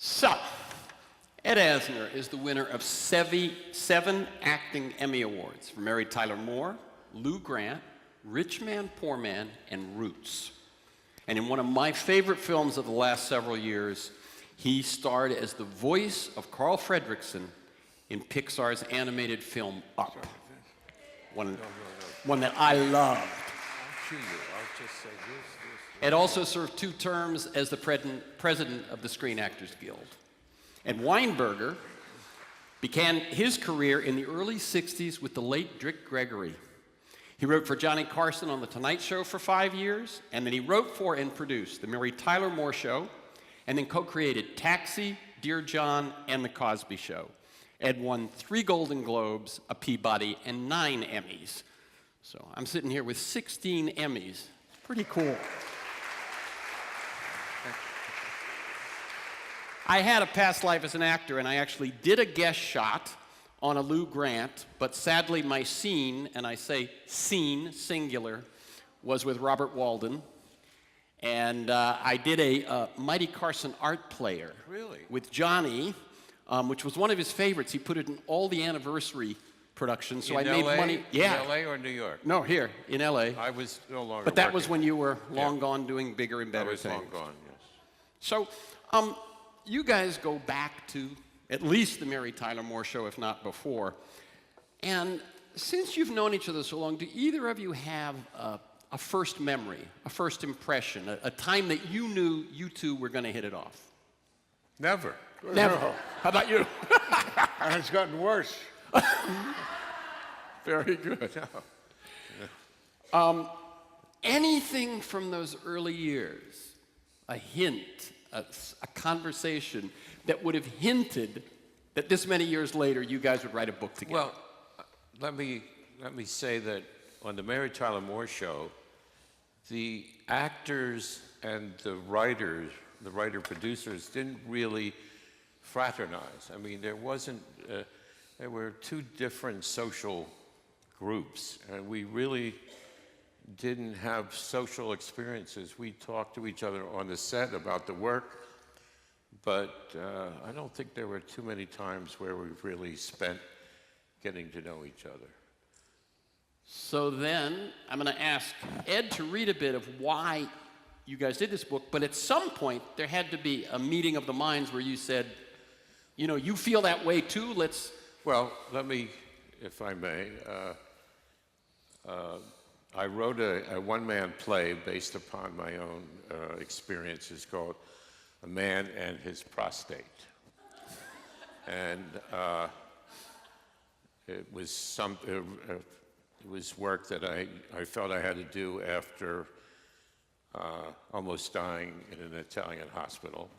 So, Ed Asner is the winner of seven acting Emmy Awards for Mary Tyler Moore, Lou Grant, Rich Man, Poor Man, and Roots. And in one of my favorite films of the last several years, he starred as the voice of Carl Fredricksen in Pixar's animated film Up. One that I loved. I'll just say this. Ed also served 2 terms as the president of the Screen Actors Guild. And Weinberger began his career in the early 60s with the late Dick Gregory. He wrote for Johnny Carson on The Tonight Show for 5 years, and then he wrote for and produced The Mary Tyler Moore Show, and then co-created Taxi, Dear John, and The Cosby Show. Ed won 3 Golden Globes, a Peabody, and 9 Emmys. So I'm sitting here with 16 Emmys. Pretty cool. I had a past life as an actor, and I actually did a guest shot on a Lou Grant, but sadly my scene, and I say scene, singular, was with Robert Walden. And I did a Mighty Carson art player with Johnny, which was one of his favorites. He put it in all the anniversary productions, so I made money. Yeah. In L.A. or New York? No, here, in L.A. I was no longer But that working. was when you were long gone doing bigger and better I was things. long gone, yes. So, you guys go back to at least the Mary Tyler Moore Show, if not before. And since you've known each other so long, do either of you have a first memory, a first impression, a time that you knew you two were going to hit it off? Never. Never. No. How about you? And it's gotten worse. Very good. Anything from those early years, a hint, a conversation that would have hinted that this many years later you guys would write a book together? Well, let me say that on the Mary Tyler Moore Show, the actors and the writer-producers didn't really fraternize. I mean, there wasn't, there were 2 different social groups, and we really didn't have social experiences. We talked to each other on the set about the work, but I don't think there were too many times where we've really spent getting to know each other. So then I'm going to ask Ed to read a bit of why you guys did this book, but at some point there had to be a meeting of the minds where you said, you know, you feel that way too, let's... Well, let me, if I may, I wrote a one-man play based upon my own experiences called A Man and His Prostate. And it was work that I felt I had to do after almost dying in an Italian hospital.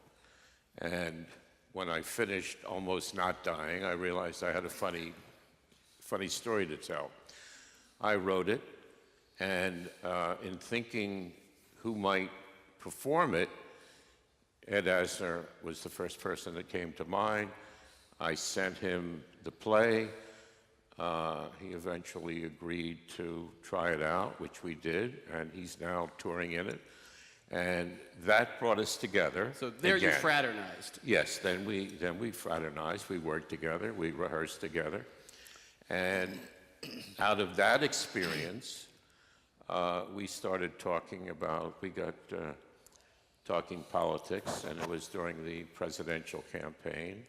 And when I finished almost not dying, I realized I had a funny story to tell. I wrote it, and in thinking who might perform it, Ed Asner was the first person that came to mind. I sent him the play. He eventually agreed to try it out, which we did, and he's now touring in it. And that brought us together. So there again. you fraternized. Yes, then we fraternized, we worked together, we rehearsed together. And out of that experience, we started talking about, we got talking politics, and it was during the presidential campaign.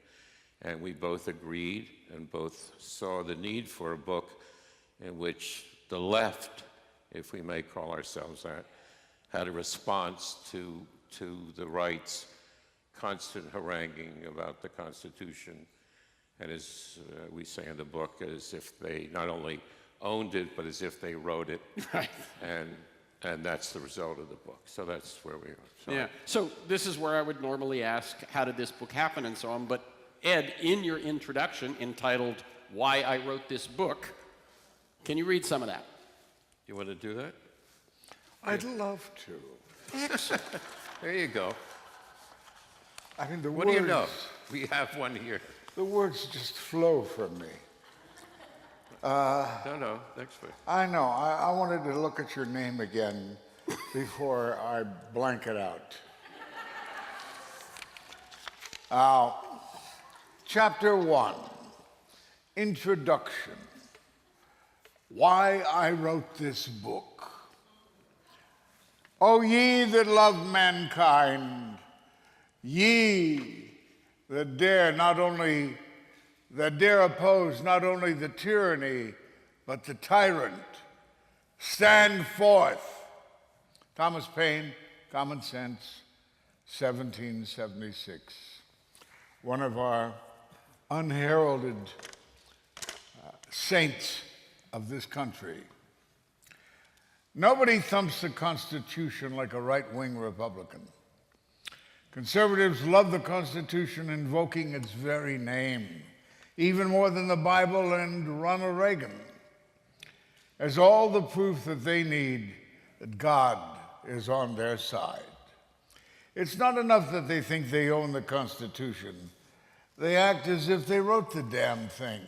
And we both agreed and both saw the need for a book in which the left, if we may call ourselves that, had a response to the right's constant haranguing about the Constitution, and as we say in the book, as if they not only owned it, but as if they wrote it. Right. And that's the result of the book. So that's where we are. So. Yeah. So this is where I would normally ask, how did this book happen and so on, but Ed, in your introduction entitled Why I Wrote This Book, can you read some of that? You want to do that? I'd love to. Excellent. There you go. I mean, the What words... do you know? We have one here. The words just flow from me. No, next week. I know. I wanted to look at your name again before I blank it out. Chapter 1, Introduction. Why I wrote this book. O ye that love mankind, ye that dare oppose not only the tyranny, but the tyrant, stand forth. Thomas Paine, Common Sense, 1776. One of our unheralded saints of this country. Nobody thumps the Constitution like a right-wing Republican. Conservatives love the Constitution, invoking its very name, even more than the Bible and Ronald Reagan, as all the proof that they need that God is on their side. It's not enough that they think they own the Constitution. They act as if they wrote the damn thing.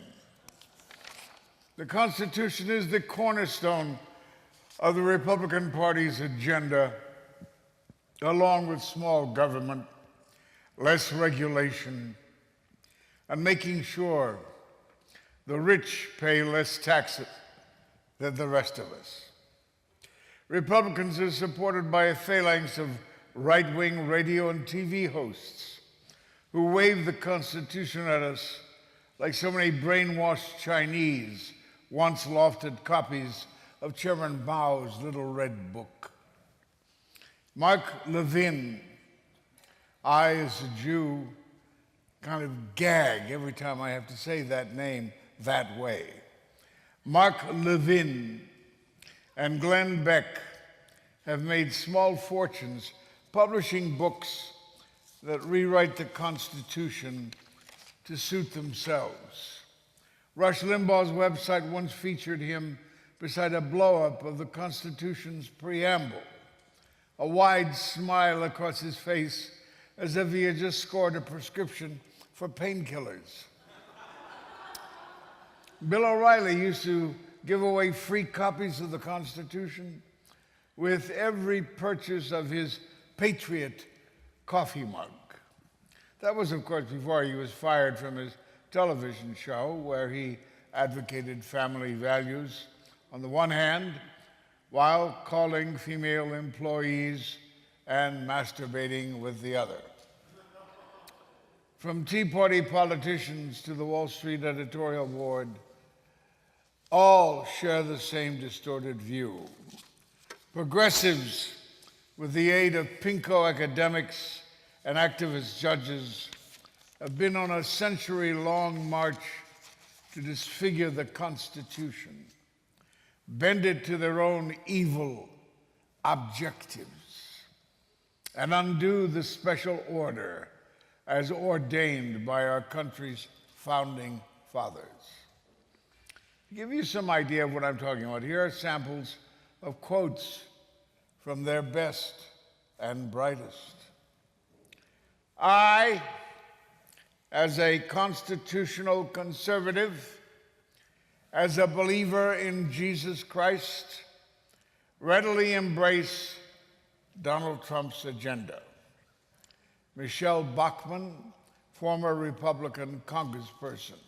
The Constitution is the cornerstone of the Republican Party's agenda, along with small government, less regulation, and making sure the rich pay less taxes than the rest of us. Republicans are supported by a phalanx of right-wing radio and TV hosts who wave the Constitution at us like so many brainwashed Chinese once lofted copies of Chairman Mao's Little Red Book. Mark Levin, I as a Jew kind of gag every time I have to say that name that way. Mark Levin and Glenn Beck have made small fortunes publishing books that rewrite the Constitution to suit themselves. Rush Limbaugh's website once featured him beside a blow-up of the Constitution's preamble, a wide smile across his face as if he had just scored a prescription for painkillers. Bill O'Reilly used to give away free copies of the Constitution with every purchase of his Patriot coffee mug. That was, of course, before he was fired from his television show where he advocated family values on the one hand, while calling female employees and masturbating with the other. From Tea Party politicians to the Wall Street editorial board, all share the same distorted view. Progressives, with the aid of pinko academics and activist judges, have been on a century-long march to disfigure the Constitution, bend it to their own evil objectives, and undo the special order as ordained by our country's founding fathers. To give you some idea of what I'm talking about, here are samples of quotes from their best and brightest. I, as a constitutional conservative, as a believer in Jesus Christ, readily embrace Donald Trump's agenda. Michelle Bachmann, former Republican congressperson.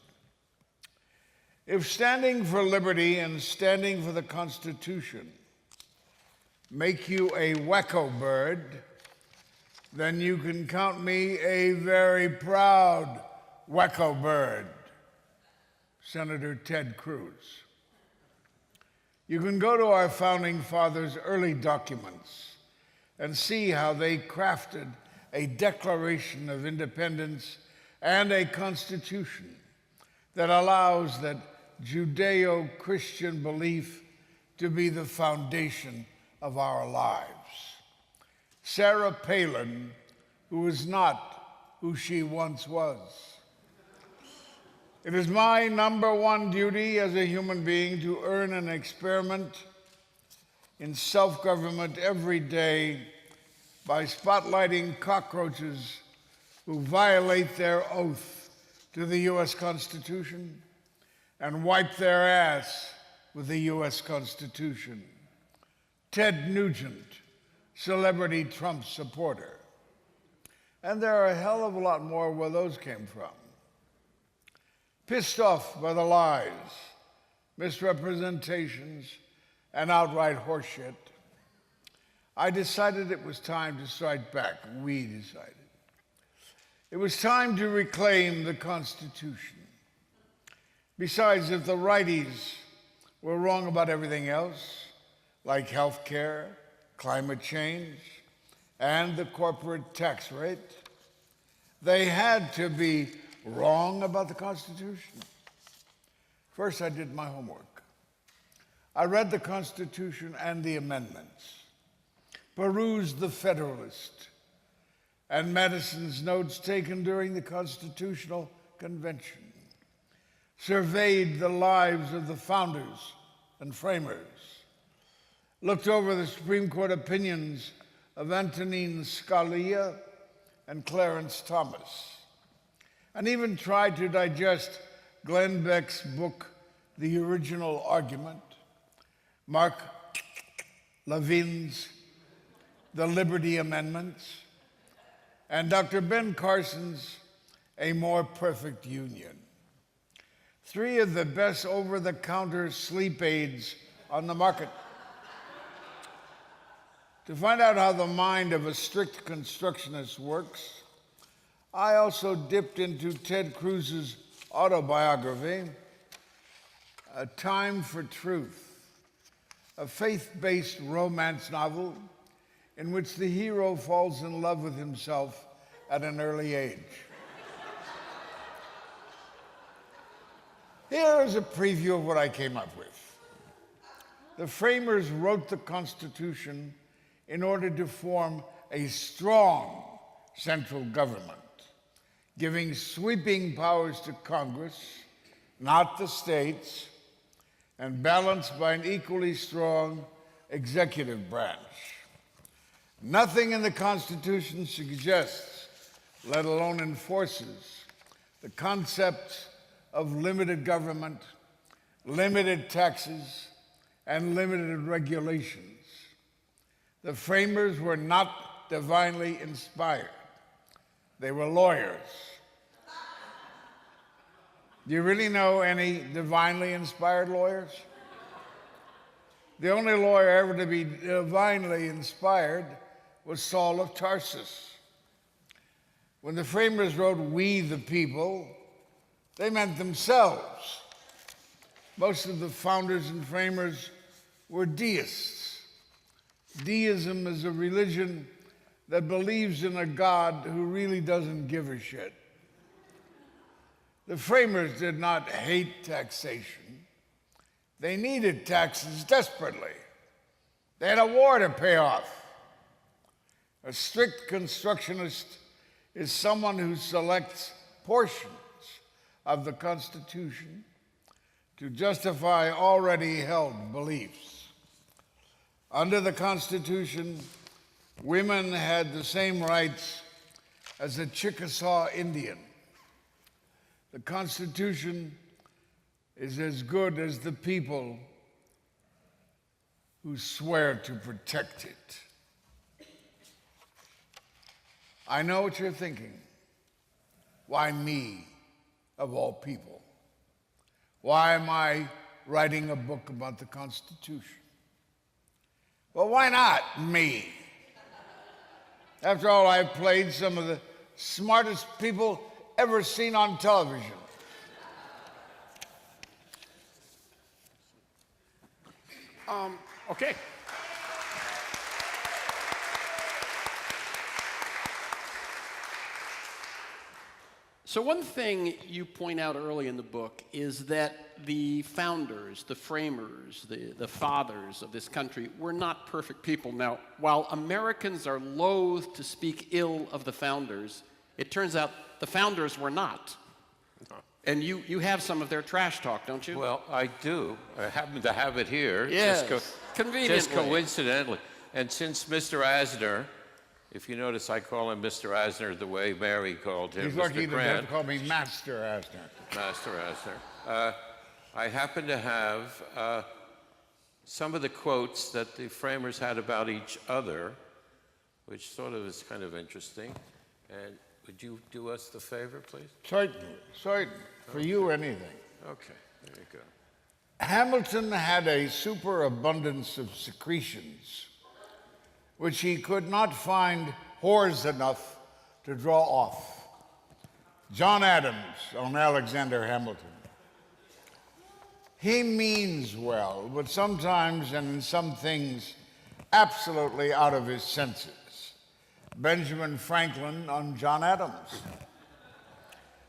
If standing for liberty and standing for the Constitution make you a wacko bird, then you can count me a very proud wacko bird. Senator Ted Cruz. You can go to our founding fathers' early documents and see how they crafted a Declaration of Independence and a Constitution that allows that Judeo-Christian belief to be the foundation of our lives. Sarah Palin, who is not who she once was. It is my number one duty as a human being to earn an experiment in self-government every day by spotlighting cockroaches who violate their oath to the U.S. Constitution and wipe their ass with the U.S. Constitution. Ted Nugent, celebrity Trump supporter. And there are a hell of a lot more where those came from. Pissed off by the lies, misrepresentations, and outright horseshit, I decided it was time to strike back. We decided. It was time to reclaim the Constitution. Besides, if the righties were wrong about everything else, like health care, climate change, and the corporate tax rate, they had to be wrong about the Constitution. First, I did my homework. I read the Constitution and the amendments, perused the Federalist and Madison's notes taken during the Constitutional Convention, surveyed the lives of the founders and framers, looked over the Supreme Court opinions of Antonin Scalia and Clarence Thomas, and even tried to digest Glenn Beck's book, The Original Argument, Mark Levin's The Liberty Amendments, and Dr. Ben Carson's A More Perfect Union. Three of the best over-the-counter sleep aids on the market. To find out how the mind of a strict constructionist works, I also dipped into Ted Cruz's autobiography, A Time for Truth, a faith-based romance novel in which the hero falls in love with himself at an early age. Here is a preview of what I came up with. The framers wrote the Constitution in order to form a strong central government, giving sweeping powers to Congress, not the states, and balanced by an equally strong executive branch. Nothing in the Constitution suggests, let alone enforces, the concept of limited government, limited taxes, and limited regulations. The framers were not divinely inspired. They were lawyers. Do you really know any divinely inspired lawyers? The only lawyer ever to be divinely inspired was Saul of Tarsus. When the framers wrote, "We the people," they meant themselves. Most of the founders and framers were deists. Deism is a religion that believes in a God who really doesn't give a shit. The framers did not hate taxation. They needed taxes desperately. They had a war to pay off. A strict constructionist is someone who selects portions of the Constitution to justify already held beliefs. Under the Constitution, women had the same rights as a Chickasaw Indian. The Constitution is as good as the people who swear to protect it. I know what you're thinking. Why me, of all people? Why am I writing a book about the Constitution? Well, why not me? After all, I've played some of the smartest people ever seen on television. Okay. So one thing you point out early in the book is that the founders, the framers, the fathers of this country were not perfect people. Now, while Americans are loath to speak ill of the founders, it turns out the founders were not. And you have some of their trash talk, don't you? Well, I do. I happen to have it here. Yes, conveniently. Just coincidentally. And since Mr. Asner, if you notice, I call him Mr. Asner the way Mary called him He's Mr. lucky he doesn't have Grant. to call me Master Asner. Master Asner. I happen to have some of the quotes that the framers had about each other, which sort of is kind of interesting. And would you do us the favor, please? Certainly, certainly. For you, anything. Okay, there you go. Hamilton had a superabundance of secretions, which he could not find whores enough to draw off. John Adams on Alexander Hamilton. He means well, but sometimes and in some things absolutely out of his senses. Benjamin Franklin on John Adams.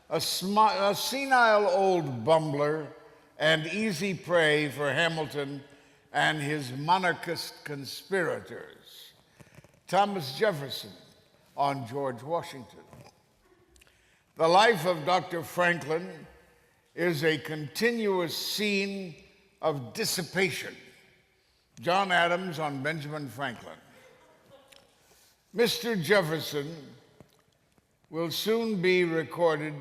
A senile old bumbler and easy prey for Hamilton and his monarchist conspirators. Thomas Jefferson on George Washington. The life of Dr. Franklin is a continuous scene of dissipation. John Adams on Benjamin Franklin. Mr. Jefferson will soon be revealed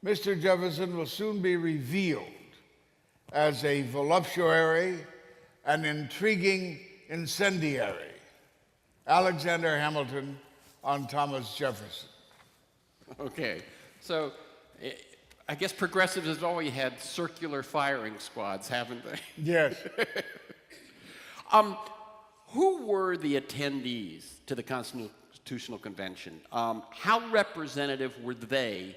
Mr. Jefferson will soon be revealed as a voluptuary and intriguing incendiary. Alexander Hamilton on Thomas Jefferson. Okay, so I guess progressives have always had circular firing squads, haven't they? Yes. Who were the attendees to the Constitutional Convention? How representative were they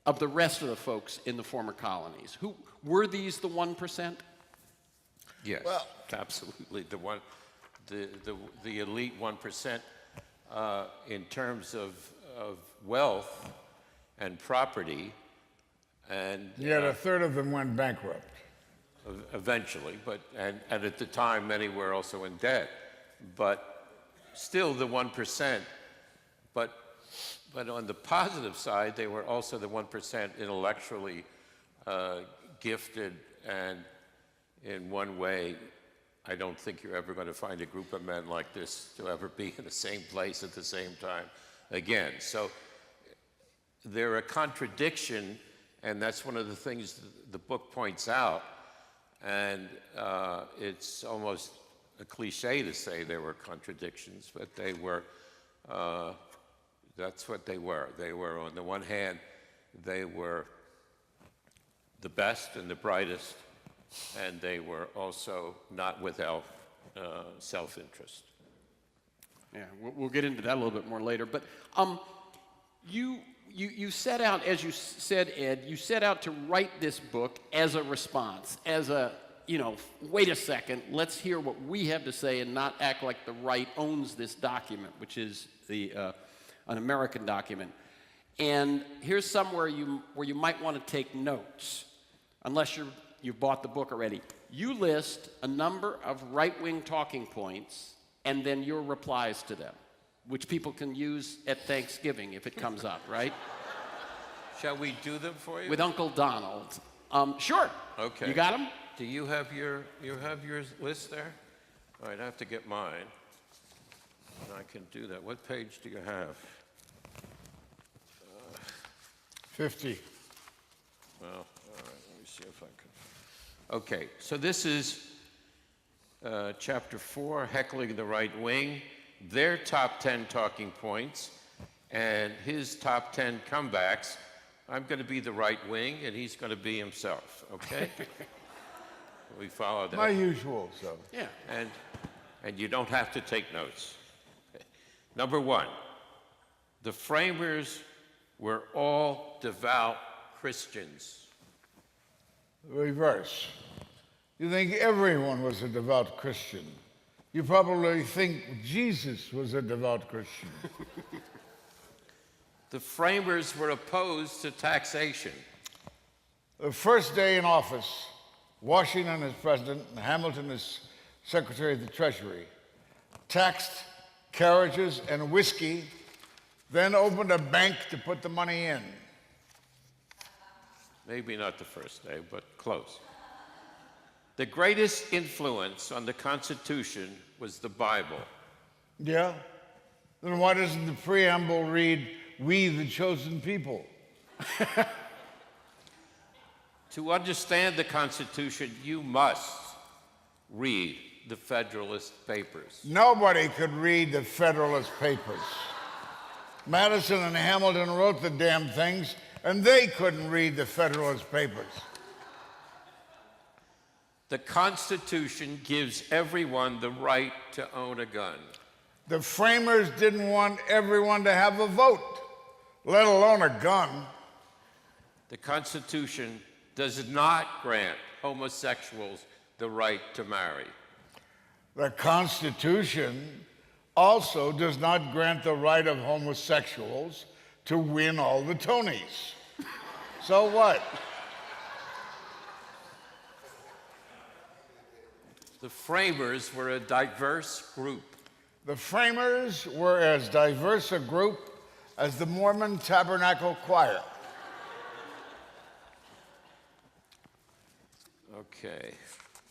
of the rest of the folks in the former colonies? Who were these the 1%? Yes, Well- absolutely. The elite 1% in terms of wealth and property, and Yet a third of them went bankrupt. eventually, and at the time many were also in debt, but still the 1%. But on the positive side, they were also the 1% intellectually gifted, and in one way, I don't think you're ever going to find a group of men like this to ever be in the same place at the same time again. So they're a contradiction, and that's one of the things the book points out. And it's almost a cliche to say there were contradictions, but they were, that's what they were. They were, on the one hand, they were the best and the brightest, and they were also not without self-interest. Yeah, we'll get into that a little bit more later. But you set out, as you said, Ed, you set out to write this book as a response, as a, wait a second, let's hear what we have to say and not act like the right owns this document, which is an American document. And here's somewhere where you might want to take notes, unless you've bought the book already. You list a number of right-wing talking points and then your replies to them, which people can use at Thanksgiving if it comes up, right? Shall we do them for you? With Uncle Donald. Sure. Okay. You got them? Do you have your list there? All right, I have to get mine. And I can do that. What page do you have? 50. Well, all right, let me see if I can. Okay, so this is chapter 4, Heckling the Right Wing, their top 10 talking points, and his top 10 comebacks. I'm going to be the right wing, and he's going to be himself, okay? We follow that. My usual, so. Yeah. And you don't have to take notes. Number 1, the framers were all devout Christians. Reverse. You think everyone was a devout Christian. You probably think Jesus was a devout Christian. The framers were opposed to taxation. The first day in office, Washington as president and Hamilton as Secretary of the Treasury, taxed carriages and whiskey, then opened a bank to put the money in. Maybe not the first day, but close. The greatest influence on the Constitution was the Bible. Yeah? Then why doesn't the preamble read, "We the chosen people"? To understand the Constitution, you must read the Federalist Papers. Nobody could read the Federalist Papers. Madison and Hamilton wrote the damn things, and they couldn't read the Federalist Papers. The Constitution gives everyone the right to own a gun. The framers didn't want everyone to have a vote, let alone a gun. The Constitution does not grant homosexuals the right to marry. The Constitution also does not grant the right of homosexuals to win all the Tonys. So what? The framers were a diverse group. The framers were as diverse a group as the Mormon Tabernacle Choir. Okay.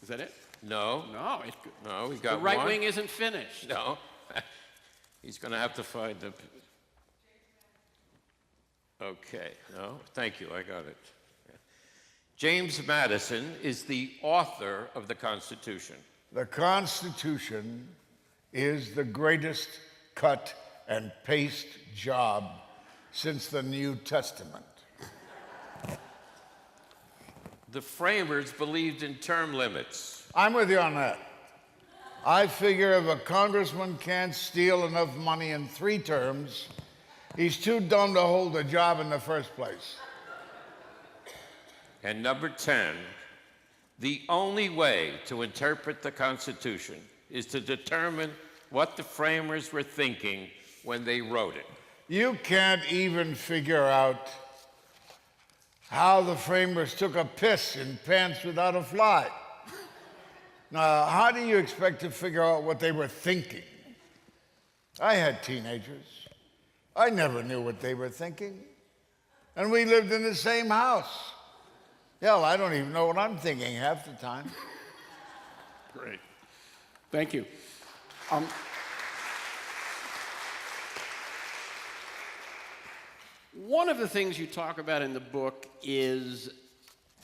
Is that it? No. No. No, we The got right one. wing isn't finished. No. He's going to have to find the... Okay. No, thank you. I got it. James Madison is the author of the Constitution. The Constitution is the greatest cut and paste job since the New Testament. The framers believed in term limits. I'm with you on that. I figure if a congressman can't steal enough money in 3 terms, he's too dumb to hold a job in the first place. And number 10, the only way to interpret the Constitution is to determine what the framers were thinking when they wrote it. You can't even figure out how the framers took a piss in pants without a fly. Now, how do you expect to figure out what they were thinking? I had teenagers. I never knew what they were thinking. And we lived in the same house. Hell, I don't even know what I'm thinking half the time. Great. Thank you. One of the things you talk about in the book is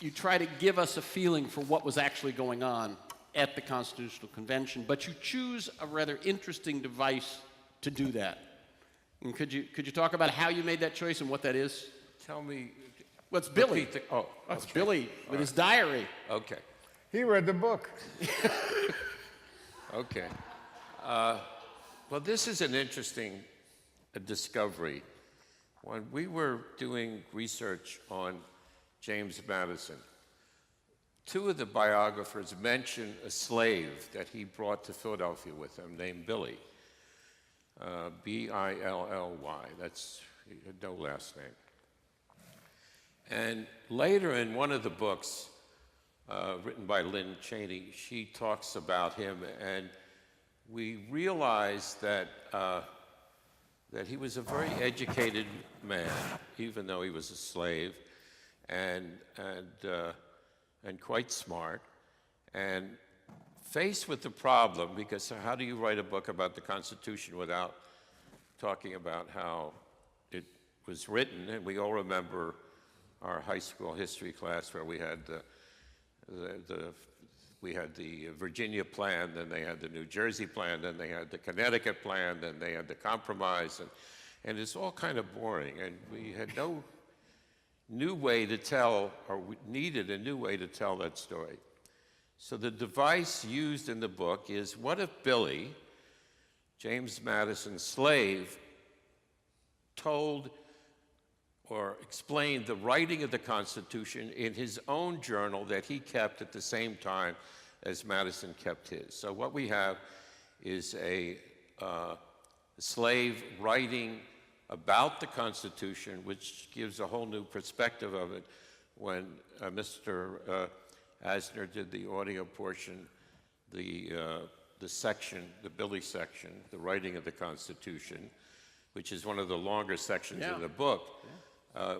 you try to give us a feeling for what was actually going on at the Constitutional Convention, but you choose a rather interesting device to do that. And could you talk about how you made that choice and what that is? Tell me. Well, it's Billy. That's It's Billy with his diary. Okay. He read the book. Okay. Well, this is an interesting discovery. When we were doing research on James Madison, 2 of the biographers mentioned a slave that he brought to Philadelphia with him named Billy. B-I-L-L-Y. That's no last name. And later in one of the books written by Lynn Cheney, she talks about him, and we realized that that he was a very educated man, even though he was a slave, and quite smart. And faced with the problem, because how do you write a book about the Constitution without talking about how it was written? And we all remember our high school history class where we had the Virginia plan, then they had the New Jersey plan, then they had the Connecticut plan, then they had the compromise, and it's all kind of boring. And we had no new way to tell, or we needed a new way to tell that story. So the device used in the book is, what if Billy, James Madison's slave, told or explained the writing of the Constitution in his own journal that he kept at the same time as Madison kept his. So what we have is a slave writing about the Constitution, which gives a whole new perspective of it. When Mr. Asner did the audio portion, the section, the Billy section, the writing of the Constitution, which is one of the longer sections in the book,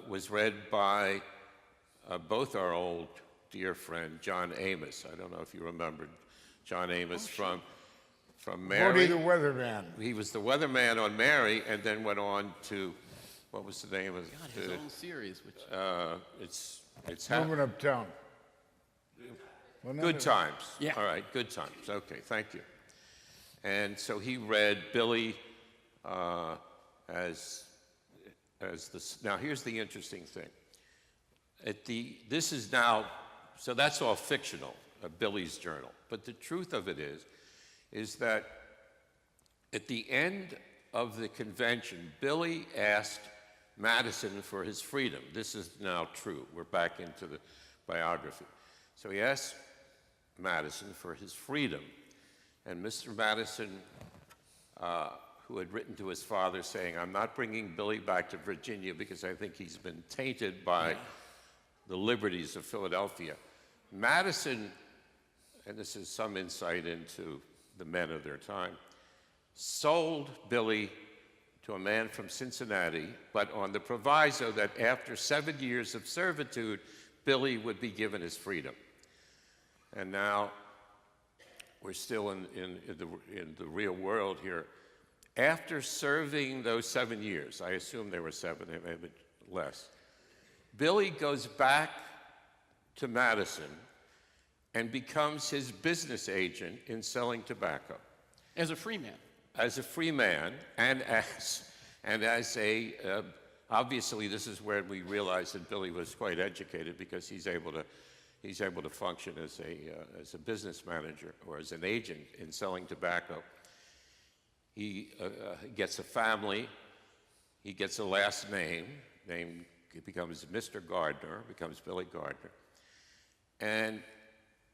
was read by both our old dear friend, John Amos. I don't know if you remember John Amos from Mary. Woody the Weatherman. He was the weatherman on Mary, and then went on to, what was the name of God, his own series, which it's Moving Uptown. Good times. Yeah. All right, good times. Okay, thank you. And so he read Billy as the. Now here's the interesting thing. This is now, so that's all fictional, Billy's journal. But the truth of it is that at the end of the convention, Billy asked Madison for his freedom. This is now true. We're back into the biography. So he asked Madison for his freedom. And Mr. Madison, who had written to his father saying, I'm not bringing Billy back to Virginia because I think he's been tainted by the liberties of Philadelphia. Madison, and this is some insight into the men of their time, sold Billy to a man from Cincinnati, but on the proviso that after 7 years of servitude, Billy would be given his freedom. And now we're still in the real world here. After serving those 7 years, I assume there were 7, they may have been less, Billy goes back to Madison and becomes his business agent in selling tobacco. As a free man. As a free man, and as a, obviously this is where we realize that Billy was quite educated because he's able to function as a business manager or as an agent in selling tobacco. He gets a family, he gets a last name, he becomes Mr. Gardner, becomes Billy Gardner. And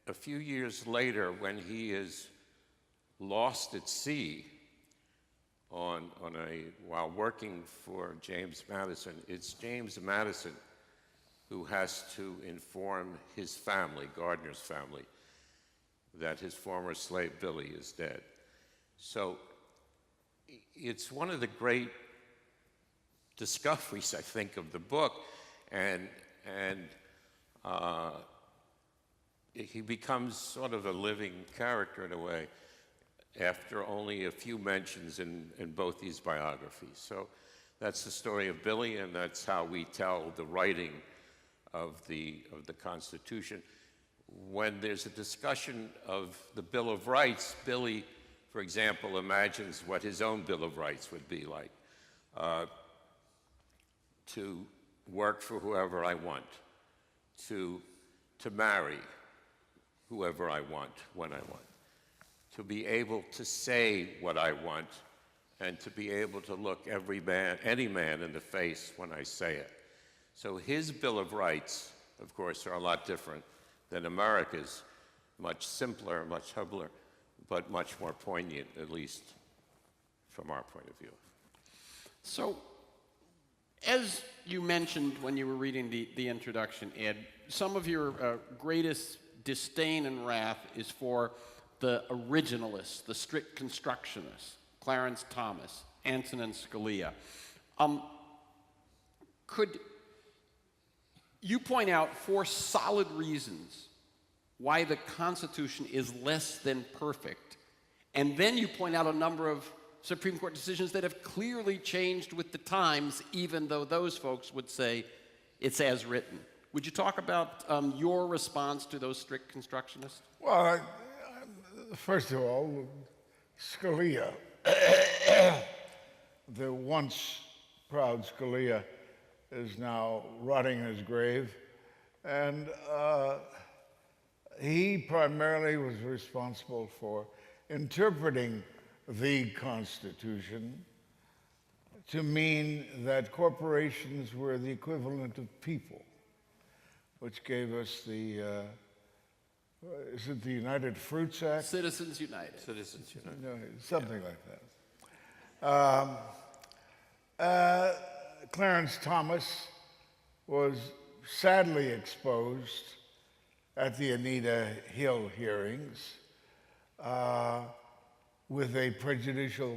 a few years later, when he is lost at sea while working for James Madison, it's James Madison who has to inform his family, Gardner's family, that his former slave Billy is dead. So it's one of the great discoveries, I think, of the book, and he becomes sort of a living character in a way after only a few mentions in both these biographies. So that's the story of Billy, and that's how we tell the writing of the Constitution. When there's a discussion of the Bill of Rights, Billy, for example, imagines what his own Bill of Rights would be like. To work for whoever I want, to marry whoever I want, when I want, to be able to say what I want, and to be able to look any man in the face when I say it. So his Bill of Rights, of course, are a lot different than America's, much simpler, much humbler, but much more poignant, at least from our point of view. So, as you mentioned when you were reading the introduction, Ed, some of your greatest disdain and wrath is for the originalists, the strict constructionists, Clarence Thomas, Antonin Scalia. Could you point out 4 solid reasons why the Constitution is less than perfect? And then you point out a number of Supreme Court decisions that have clearly changed with the times, even though those folks would say it's as written. Would you talk about your response to those strict constructionists? Well, first of all, Scalia, the once proud Scalia, is now rotting in his grave, and he primarily was responsible for interpreting the Constitution to mean that corporations were the equivalent of people, which gave us the, is it the United Fruits Act? Citizens United. Citizens United. No, something like that. Clarence Thomas was sadly exposed at the Anita Hill hearings with a prejudicial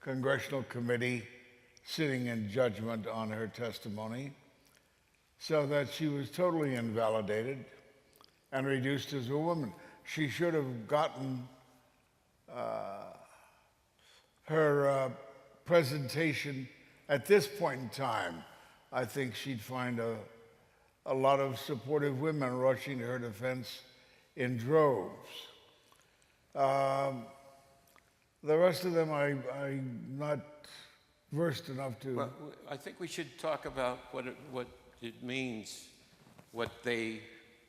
congressional committee sitting in judgment on her testimony, so that she was totally invalidated and reduced as a woman. She should have gotten her presentation at this point in time. I think she'd find a lot of supportive women rushing to her defense in droves. The rest of them I'm not versed enough to. Well, I think we should talk about what it means, what they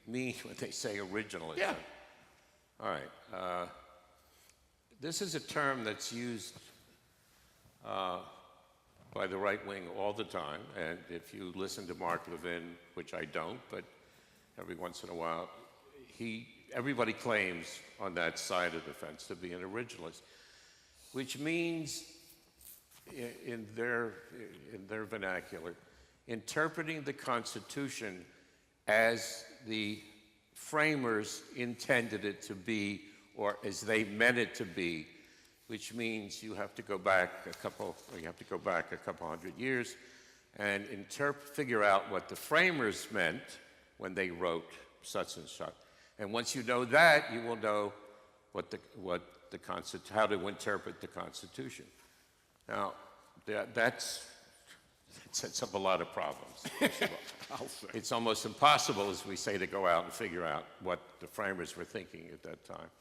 mean when they say originalism. Yeah. All right. This is a term that's used by the right wing all the time, and if you listen to Mark Levin, which I don't, but every once in a while, everybody claims on that side of the fence to be an originalist, which means, in their vernacular, interpreting the Constitution as the framers intended it to be, or as they meant it to be, which means you have to go back a couple hundred years and figure out what the framers meant when they wrote such and such. And once you know that, you will know how to interpret the Constitution. Now, that sets up a lot of problems. It's almost impossible, as we say, to go out and figure out what the framers were thinking at that time.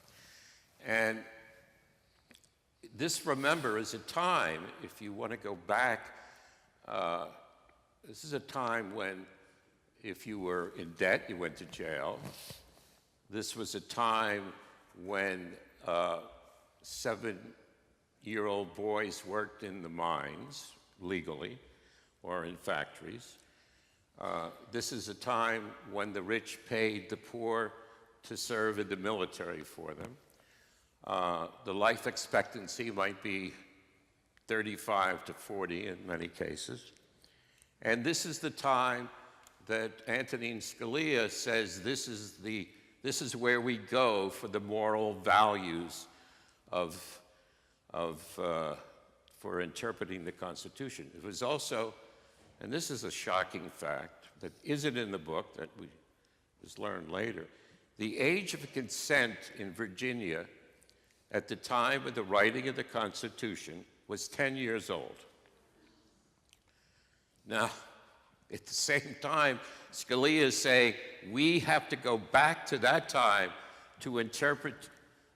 And this, remember, is a time, if you want to go back, this is a time when if you were in debt, you went to jail. This was a time when 7-year-old boys worked in the mines legally or in factories. This is a time when the rich paid the poor to serve in the military for them. The life expectancy might be 35 to 40 in many cases. And this is the time that Antonin Scalia says this is where we go for the moral values for interpreting the Constitution. It was also, and this is a shocking fact that isn't in the book, that was learned later, the age of consent in Virginia at the time of the writing of the Constitution was 10 years old. Now, at the same time, Scalia is saying we have to go back to that time to interpret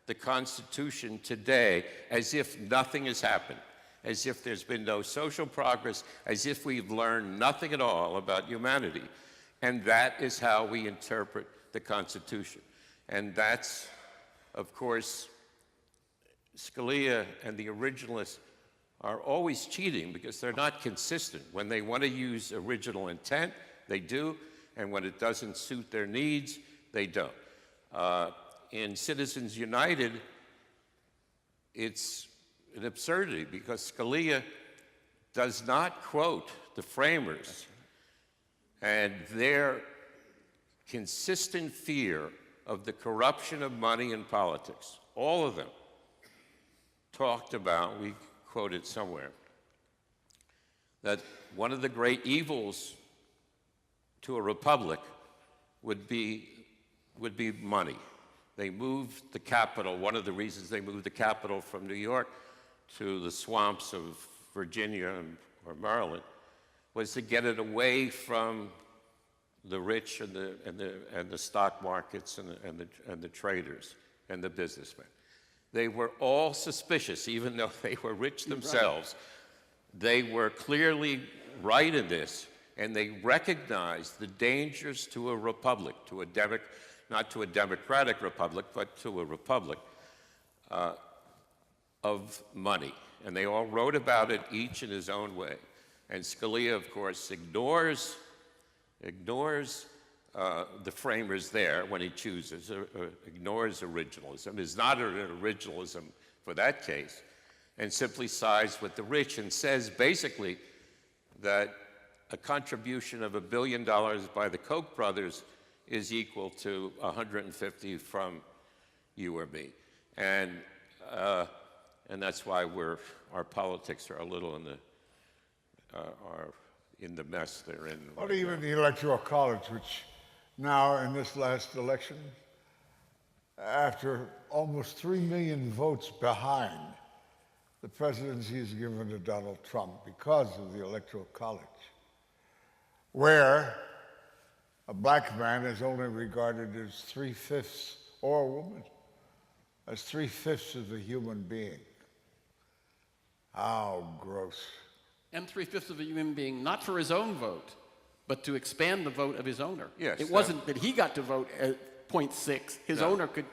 the Constitution today as if nothing has happened, as if there's been no social progress, as if we've learned nothing at all about humanity. And that is how we interpret the Constitution. And that's, of course, Scalia and the originalists are always cheating because they're not consistent. When they want to use original intent, they do, and when it doesn't suit their needs, they don't. In Citizens United, it's an absurdity because Scalia does not quote the framers and their consistent fear of the corruption of money in politics. All of them talked about, we quoted somewhere, that one of the great evils to a republic would be money. They moved the capital, one of the reasons they moved the capital from New York to the swamps of Virginia or Maryland was to get it away from the rich and the stock markets and the traders and the businessmen. They were all suspicious, even though they were rich themselves. Right. They were clearly right in this, and they recognized the dangers to a republic, not to a democratic republic, but to a republic of money. And they all wrote about it, each in his own way. And Scalia, of course, ignores the framers there when he chooses, ignores originalism, is not an originalism for that case, and simply sides with the rich and says basically that a contribution of $1 billion by the Koch brothers is equal to 150 from you or me. And that's why our politics are a little in the mess they're in. Or even the Electoral College, which now in this last election, after almost 3 million votes behind, the presidency is given to Donald Trump because of the Electoral College, where a black man is only regarded as 3/5 or a woman as 3/5 of a human being. How gross. And 3/5 of a human being, not for his own vote, but to expand the vote of his owner. Yes, It wasn't that he got to vote at 0.6. His owner could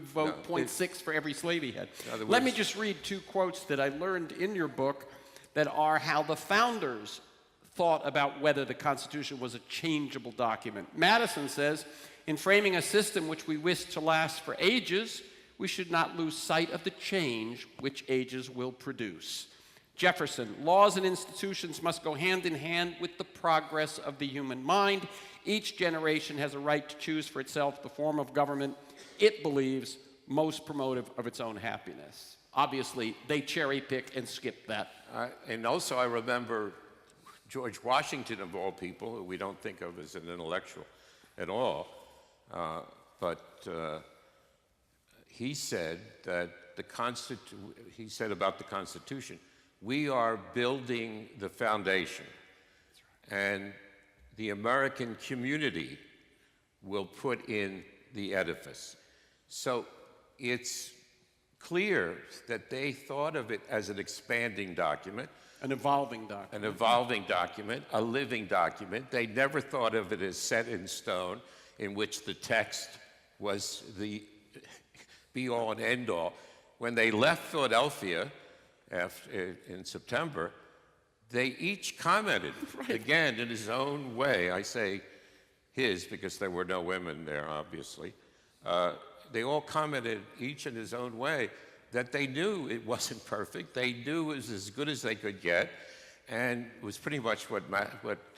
vote No, 0.6 for every slave he had. other Let me words- just read two quotes that I learned in your book that are how the founders thought about whether the Constitution was a changeable document. Madison says, in framing a system which we wish to last for ages, we should not lose sight of the change which ages will produce. Jefferson, laws and institutions must go hand in hand with the progress of the human mind. Each generation has a right to choose for itself the form of government it believes most promotive of its own happiness. Obviously, they cherry pick and skip that. And also, I remember George Washington, of all people, who we don't think of as an intellectual at all, but he said that he said about the Constitution, we are building the foundation, and the American community will put in the edifice. So it's clear that they thought of it as an expanding document, An evolving document. an evolving document, a living document. They never thought of it as set in stone, in which the text was the be-all and end-all. When they left Philadelphia in September, they each commented, again, in his own way. I say his because there were no women there, obviously. They all commented, each in his own way, that they knew it wasn't perfect. They knew it was as good as they could get, and it was pretty much what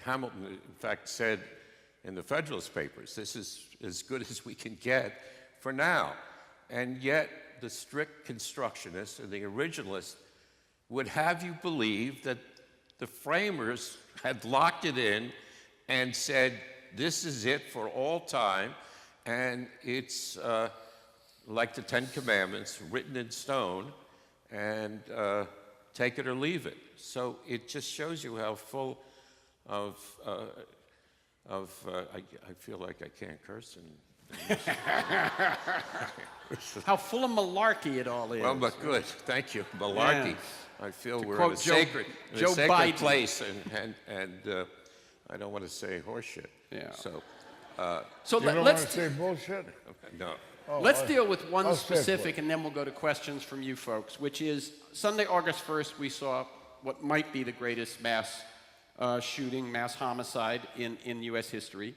Hamilton, in fact, said in the Federalist Papers. This is as good as we can get for now. And yet, the strict constructionists and the originalists would have you believe that the framers had locked it in and said, this is it for all time, and it's like the Ten Commandments, written in stone, and take it or leave it. So it just shows you how full of I feel like I can't curse. How full of malarkey it all is. Well, but good. Thank you. Malarkey. Yeah. I feel To we're in quote a Joe sacred Biden. place, and I don't want to say horseshit. Yeah. So, So You don't want let's to say bullshit? no. Let's deal with one I'll stay specific, and then we'll go to questions from you folks, which is Sunday, August 1st, we saw what might be the greatest mass shooting, mass homicide in U.S. history.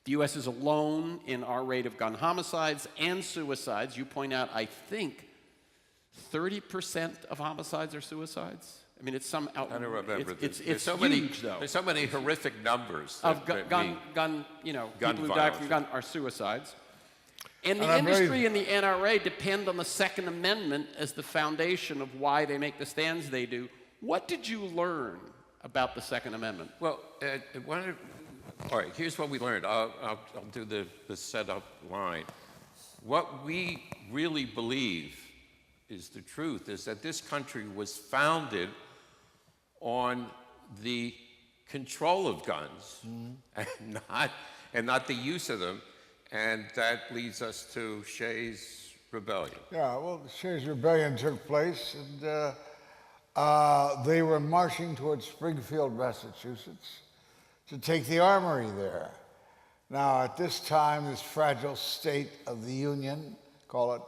The U.S. is alone in our rate of gun homicides and suicides. You point out, I think, 30% of homicides are suicides. I mean, it's some out. I don't remember. It's There's so huge, many, though. There's so many horrific numbers. Of that gun, gun people gun who die from violence. gun are suicides. And the And I believe- industry and the NRA depend on the Second Amendment as the foundation of why they make the stands they do. What did you learn about the Second Amendment? Well, all right, here's what we learned. I'll do the setup line. What we really believe is the truth, is that this country was founded on the control of guns and not the use of them, and that leads us to Shays' Rebellion. Yeah, well, the Shays' Rebellion took place, and they were marching towards Springfield, Massachusetts, to take the armory there. Now, at this time, this fragile state of the Union, call it,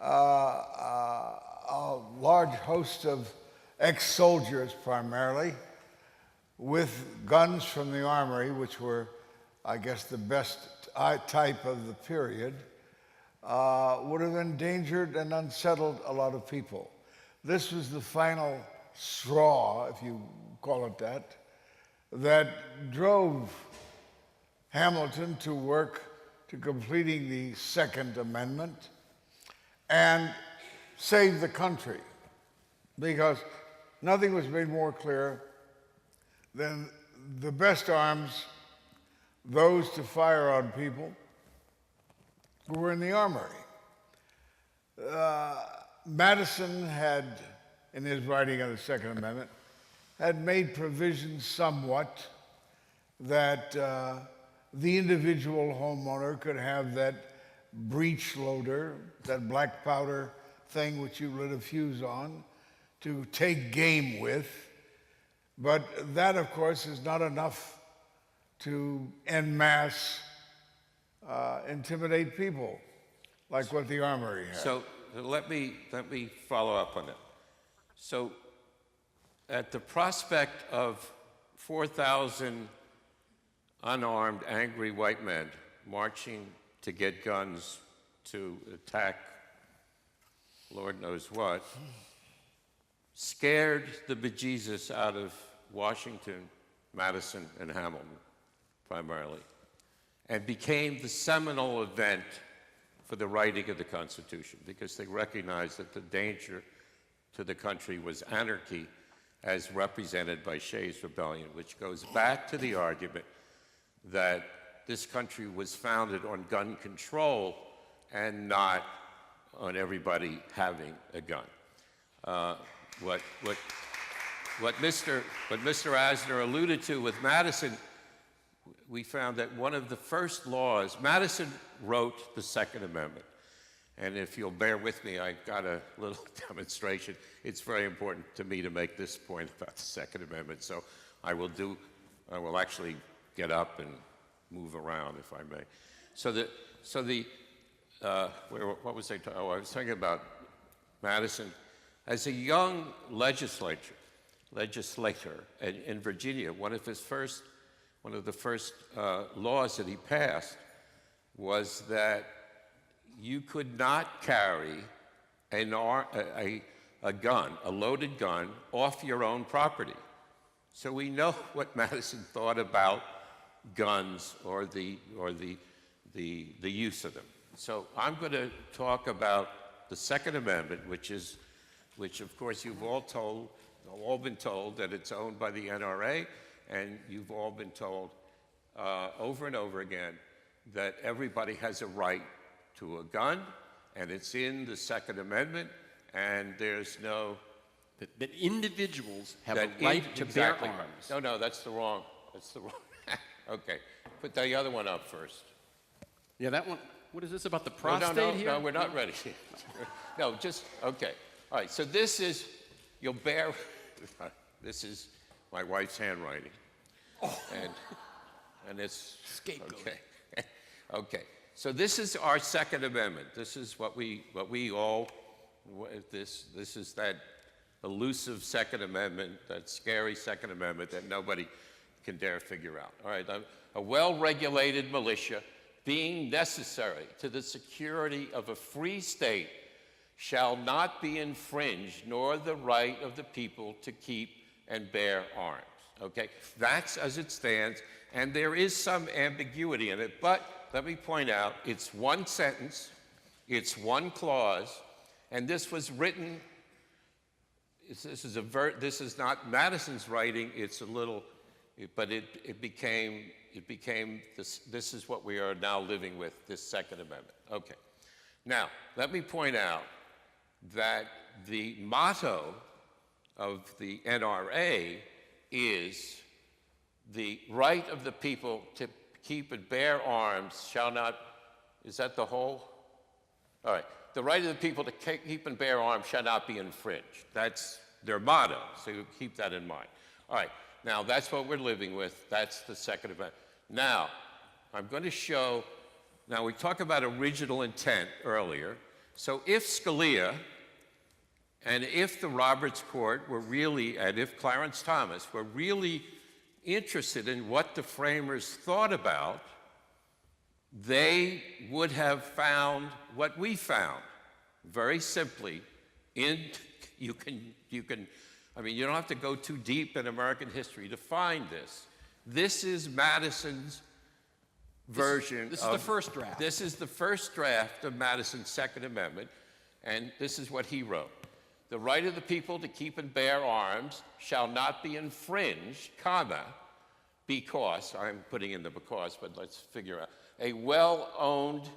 a large host of ex-soldiers primarily, with guns from the armory, which were, I guess, the best type of the period, would have endangered and unsettled a lot of people. This was the final straw, if you call it that drove Hamilton to work to completing the Second Amendment and save the country, because nothing was made more clear than the best arms, those to fire on people who were in the armory. Madison had, in his writing of the Second Amendment, had made provisions somewhat that the individual homeowner could have that breech loader, that black powder thing which you lit a fuse on, to take game with. But that, of course, is not enough to en masse intimidate people, like what the Armory had. So let me follow up on that. So at the prospect of 4,000 unarmed, angry white men marching to get guns to attack Lord knows what, scared the bejesus out of Washington, Madison, and Hamilton, primarily, and became the seminal event for the writing of the Constitution, because they recognized that the danger to the country was anarchy as represented by Shays' Rebellion, which goes back to the argument that this country was founded on gun control and not on everybody having a gun. What Mr. Asner alluded to with Madison, we found that one of the first laws, Madison wrote the Second Amendment. And if you'll bear with me, I got a little demonstration. It's very important to me to make this point about the Second Amendment, so I will actually get up and move around, if I may. What was I talking? Oh, I was talking about Madison. As a young legislator in Virginia, one of the first laws that he passed was that you could not carry a gun, a loaded gun, off your own property. So we know what Madison thought about guns or the use of them. So I'm going to talk about the Second Amendment, which of course you've all been told that it's owned by the NRA, and you've all been told over and over again that everybody has a right to a gun, and it's in the Second Amendment, and there's no... That individuals have a right to bear arms. No, that's the wrong. Okay, put the other one up first. Yeah, that one. What is this about the prostate here? No, we're not ready. No, just, okay. All right, so this is, you'll bear, this is my wife's handwriting. Oh. And it's, scapegoat. Okay. Okay, so this is our Second Amendment. This is what we all, this is that elusive Second Amendment, that scary Second Amendment that nobody can dare figure out. All right, a well-regulated militia being necessary to the security of a free state shall not be infringed, nor the right of the people to keep and bear arms. Okay, that's as it stands, and there is some ambiguity in it, but let me point out, it's one sentence, it's one clause, and this was written, this is not Madison's writing, it's a little, but it became this is what we are now living with, this Second Amendment. Okay. Now, let me point out that the motto of the NRA is the right of the people to keep and bear arms shall not, is that the whole? All right. The right of the people to keep and bear arms shall not be infringed. That's their motto, so you keep that in mind. All right. Now, that's what we're living with. That's the Second Amendment. Now, I'm going to show, now we talked about original intent earlier. So if Scalia and if the Roberts Court were really, and if Clarence Thomas were really interested in what the framers thought about, they would have found what we found. Very simply, you can, I mean, you don't have to go too deep in American history to find this. This is Madison's version. This is the first draft. This is the first draft of Madison's Second Amendment, and this is what he wrote. The right of the people to keep and bear arms shall not be infringed, comma, because, I'm putting in the because, but let's figure out, a well-armed,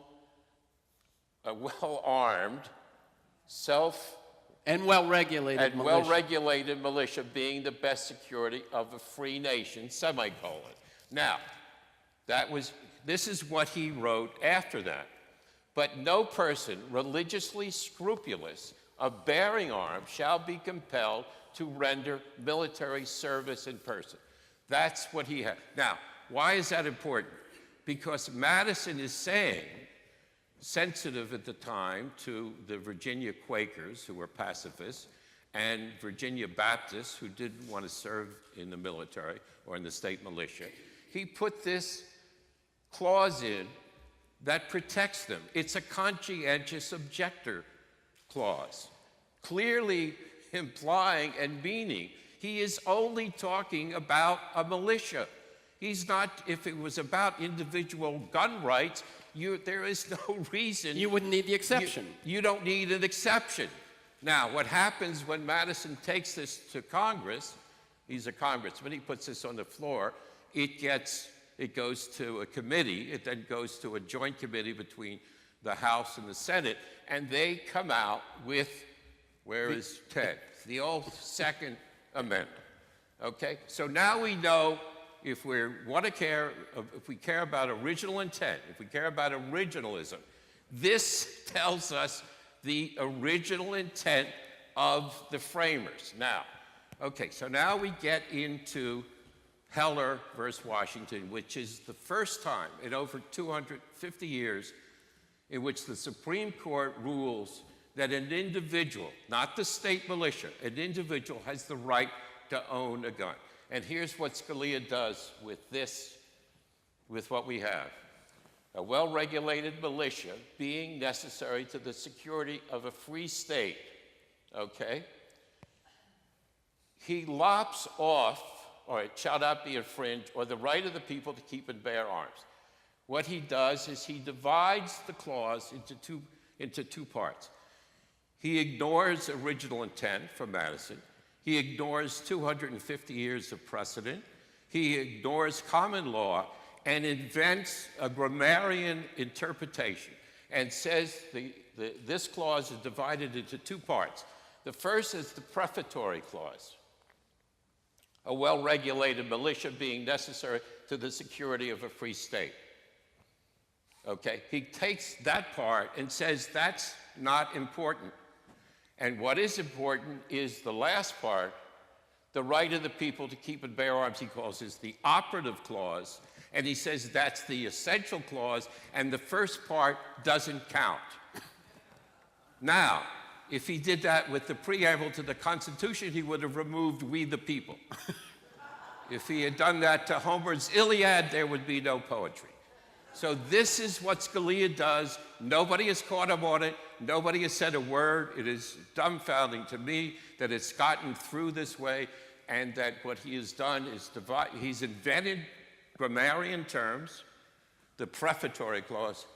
and well-regulated militia being the best security of a free nation, semicolon. Now, this is what he wrote after that. But no person religiously scrupulous of bearing arms shall be compelled to render military service in person. That's what he had. Now, why is that important? Because Madison is saying, sensitive at the time to the Virginia Quakers, who were pacifists, and Virginia Baptists, who didn't want to serve in the military or in the state militia, he put this clause in that protects them. It's a conscientious objector clause, clearly implying and meaning he is only talking about a militia. He's not, if it was about individual gun rights, there is no reason. You wouldn't need the exception. You don't need an exception. Now, what happens when Madison takes this to Congress, he's a congressman, he puts this on the floor, it goes to a committee, it then goes to a joint committee between the House and the Senate, and they come out with, where is Ted? The old Second Amendment, okay? So now we know if we care about original intent, if we care about originalism, this tells us the original intent of the framers. Now, okay, so now we get into Heller versus Washington, which is the first time in over 250 years in which the Supreme Court rules that an individual, not the state militia, an individual has the right to own a gun. And here's what Scalia does with this, with what we have. A well-regulated militia being necessary to the security of a free state, okay? He lops off, or it shall not be infringed, or the right of the people to keep and bear arms. What he does is he divides the clause into two parts. He ignores original intent from Madison. He ignores 250 years of precedent. He ignores common law and invents a grammarian interpretation and says this clause is divided into two parts. The first is the prefatory clause, a well-regulated militia being necessary to the security of a free state. Okay, he takes that part and says that's not important. And what is important is the last part, the right of the people to keep and bear arms, he calls this the operative clause, and he says that's the essential clause, and the first part doesn't count. Now, if he did that with the preamble to the Constitution, he would have removed "we the people." If he had done that to Homer's Iliad, there would be no poetry. So this is what Scalia does. Nobody has caught him on it. Nobody has said a word. It is dumbfounding to me that it's gotten through this way, and that what he has done is he's invented grammarian terms, the prefatory clause,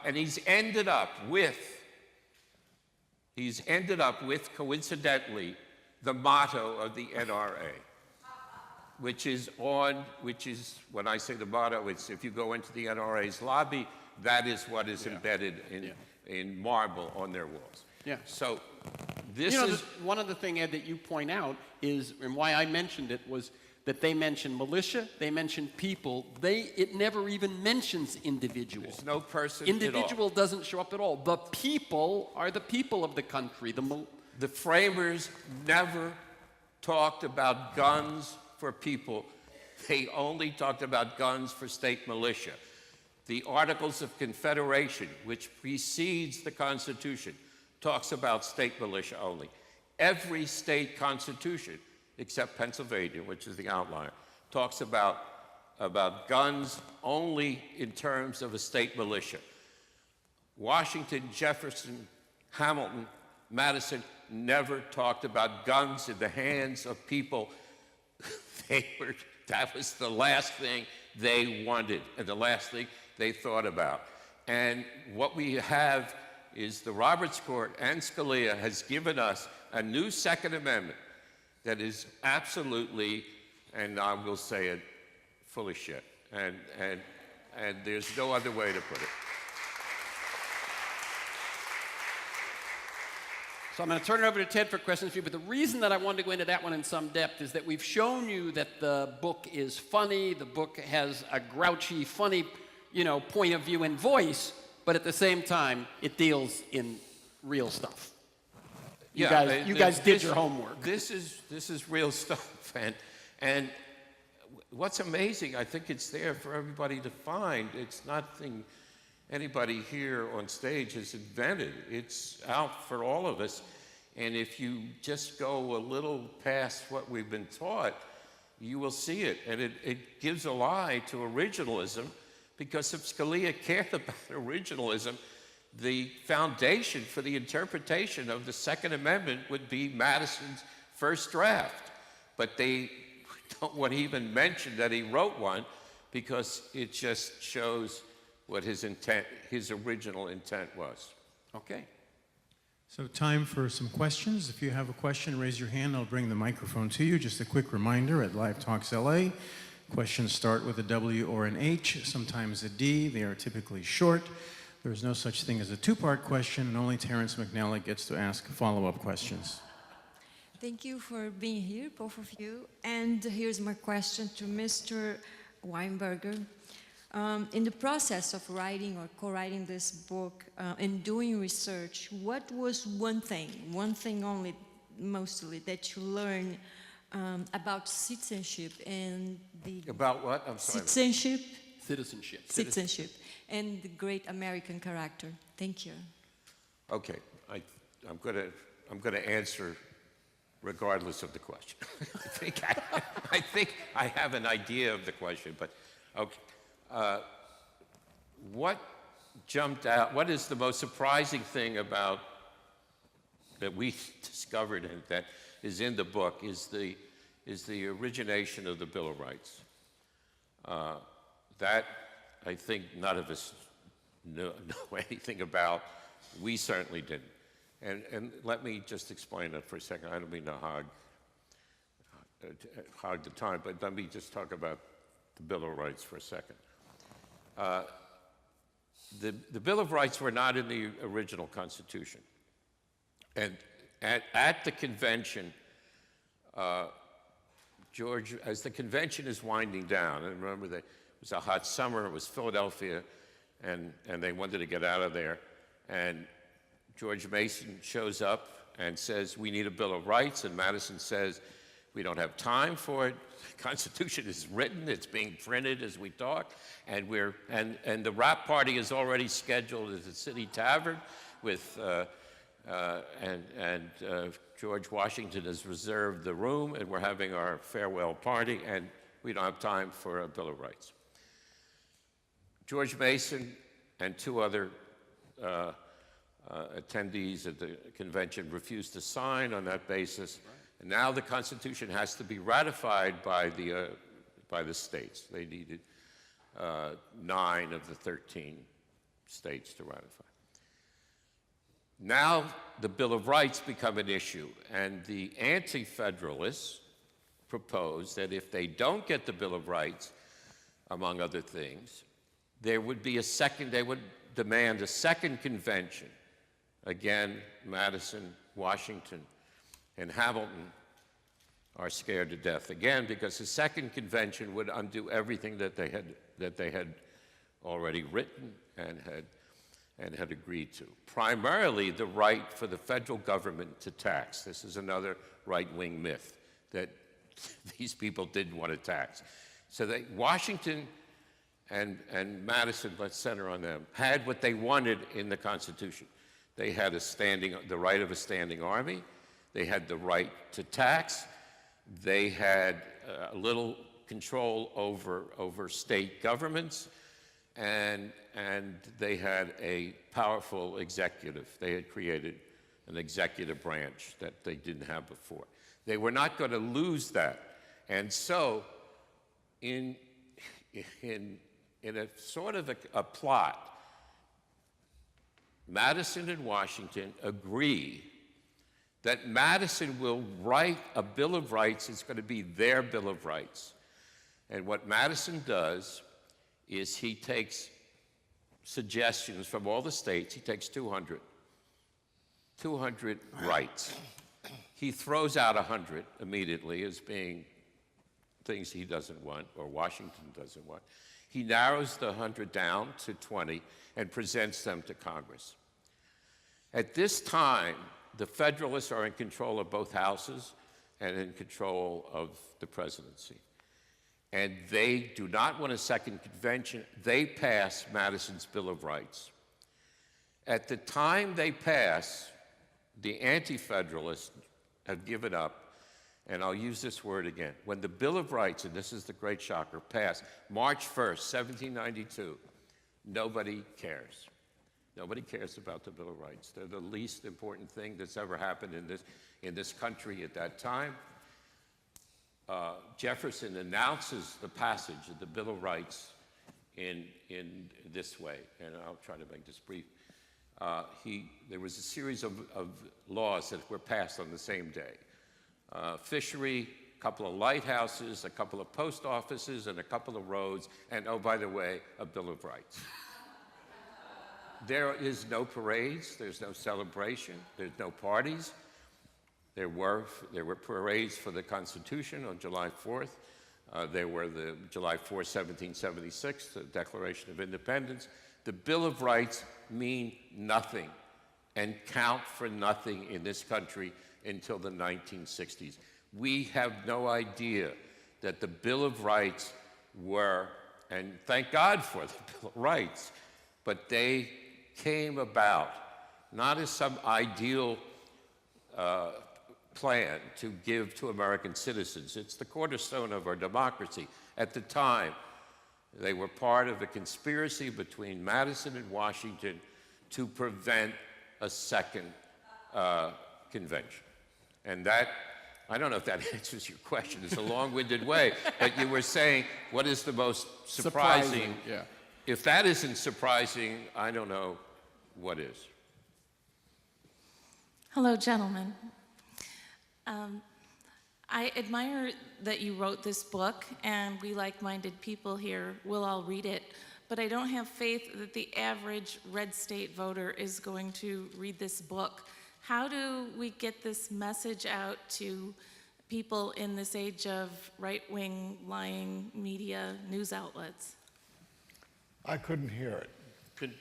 and he's ended up with coincidentally the motto of the NRA. Which is when I say the motto, it's if you go into the NRA's lobby, that is what is embedded in marble on their walls. Yeah. So this is... one of the things, Ed, that you point out is, and why I mentioned it, was that they mention militia, they mention people, it never even mentions individual. There's no person Individual at all. Doesn't show up at all. The people are the people of the country. The framers never talked about guns for people. They only talked about guns for state militia. The Articles of Confederation, which precedes the Constitution, talks about state militia only. Every state constitution, except Pennsylvania, which is the outlier, talks about guns only in terms of a state militia. Washington, Jefferson, Hamilton, Madison never talked about guns in the hands of people. That was the last thing they wanted and the last thing they thought about. And what we have is the Roberts Court and Scalia has given us a new Second Amendment that is absolutely, and I will say it, full of shit. And there's no other way to put it. So I'm going to turn it over to Ted for questions for you, but the reason that I wanted to go into that one in some depth is that we've shown you that the book is funny, the book has a grouchy, funny, point of view and voice, but at the same time, it deals in real stuff. You Yeah, guys did your homework. This is real stuff, and what's amazing, I think it's there for everybody to find. It's nothing anybody here on stage has invented. It's out for all of us, and if you just go a little past what we've been taught, you will see it, and it gives a lie to originalism, because if Scalia cared about originalism, the foundation for the interpretation of the Second Amendment would be Madison's first draft. But they don't want to even mention that he wrote one, because it just shows what his intent, his original intent was. Okay. So time for some questions. If you have a question, raise your hand. I'll bring the microphone to you. Just a quick reminder, at Live Talks LA, questions start with a W or an H, sometimes a D. They are typically short. There's no such thing as a two-part question, and only Terrence McNally gets to ask follow-up questions. Thank you for being here, both of you. And here's my question to Mr. Weinberger. In the process of writing or co-writing this book and doing research, what was one thing only, mostly, that you learned about citizenship and the... About what? I'm sorry. Citizenship and the great American character. Thank you. Okay, I'm gonna answer regardless of the question. I think I have an idea of the question, but okay. What jumped out? What is the most surprising thing about that we discovered and that is in the book is the origination of the Bill of Rights. That I think none of us know anything about. We certainly didn't. And let me just explain that for a second. I don't mean to hog the time, but let me just talk about the Bill of Rights for a second. The Bill of Rights were not in the original Constitution. And at the convention, George, as the convention is winding down, and remember that it was a hot summer, it was Philadelphia, and they wanted to get out of there, and George Mason shows up and says, we need a Bill of Rights, and Madison says, we don't have time for it. The Constitution is written, it's being printed as we talk, and the wrap party is already scheduled at the City Tavern with, George Washington has reserved the room, and we're having our farewell party, and we don't have time for a Bill of Rights. George Mason and two other attendees at the convention refused to sign on that basis. Right. And now the Constitution has to be ratified by the states. They needed 9 of the 13 states to ratify. Now the Bill of Rights become an issue, and the anti-federalists propose that if they don't get the Bill of Rights, among other things, there would be they would demand a second convention. Again, Madison, Washington, and Hamilton are scared to death again, because the second convention would undo everything that they had already written and had agreed to. Primarily the right for the federal government to tax. This is another right-wing myth, that these people didn't want to tax. So Washington and Madison, let's center on them, had what they wanted in the Constitution. They had the right of a standing army. They had the right to tax. They had a little control over state governments, and they had a powerful executive. They had created an executive branch that they didn't have before. They were not going to lose that. And so in a sort of a plot, Madison and Washington agree that Madison will write a Bill of Rights. It's going to be their Bill of Rights. And what Madison does is he takes suggestions from all the states. He takes 200 rights. He throws out 100 immediately as being things he doesn't want or Washington doesn't want. He narrows the 100 down to 20 and presents them to Congress. At this time, the Federalists are in control of both houses and in control of the presidency. And they do not want a second convention. They pass Madison's Bill of Rights. At the time they pass, the Anti-Federalists have given up, and I'll use this word again. When the Bill of Rights, and this is the great shocker, passed March 1st, 1792, nobody cares. Nobody cares about the Bill of Rights. They're the least important thing that's ever happened in this country at that time. Jefferson announces the passage of the Bill of Rights in this way, and I'll try to make this brief. There was a series of laws that were passed on the same day. Fishery, a couple of lighthouses, a couple of post offices, and a couple of roads, and oh, by the way, a Bill of Rights. There is no parades, there's no celebration, there's no parties. There were parades for the Constitution on July 4th. There were the July 4th, 1776, the Declaration of Independence. The Bill of Rights mean nothing and count for nothing in this country until the 1960s. We have no idea that the Bill of Rights were, and thank God for the Bill of Rights, but they came about not as some ideal plan to give to American citizens. It's the cornerstone of our democracy. At the time, they were part of a conspiracy between Madison and Washington to prevent a second convention. And that, I don't know if that answers your question. It's a long-winded way, but you were saying, what is the most surprising? Yeah. If that isn't surprising, I don't know what is. Hello, gentlemen. I admire that you wrote this book, and we like-minded people here will all read it, but I don't have faith that the average red state voter is going to read this book. How do we get this message out to people in this age of right-wing, lying media news outlets? I couldn't hear it.